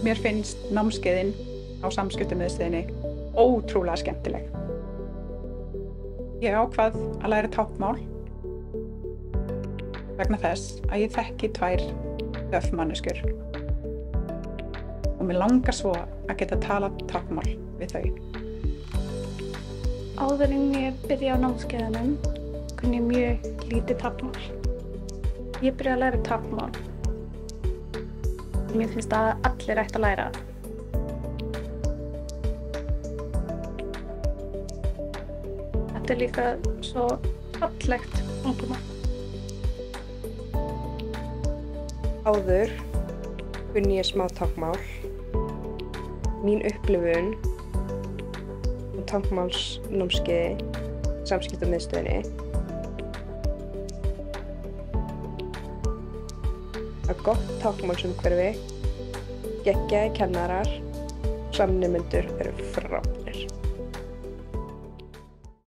Mér finnst námskeiðin á Samskiptamiðstöðinni ótrúlega skemmtileg. Ég ákvað að læra táknmál vegna þess að ég þekki 2 döff manneskjur og mig langar svo að geta talað táknmál við þau. Áður en ég byrjaði á námskeiðunum kunni ég mjög lítið táknmál. Ég byrjaði að læra táknmál. Mér finnst að allir ættu að læra. Þetta er líka svo fallegt tungumál. Áður kunni ég smá táknmál. Mín upplifun á táknmálsnámskeiði Samskiptamiðstöðinni að gott táknmálsumhverfi, geggjaðir kennarar, samnemendur eru frábærir.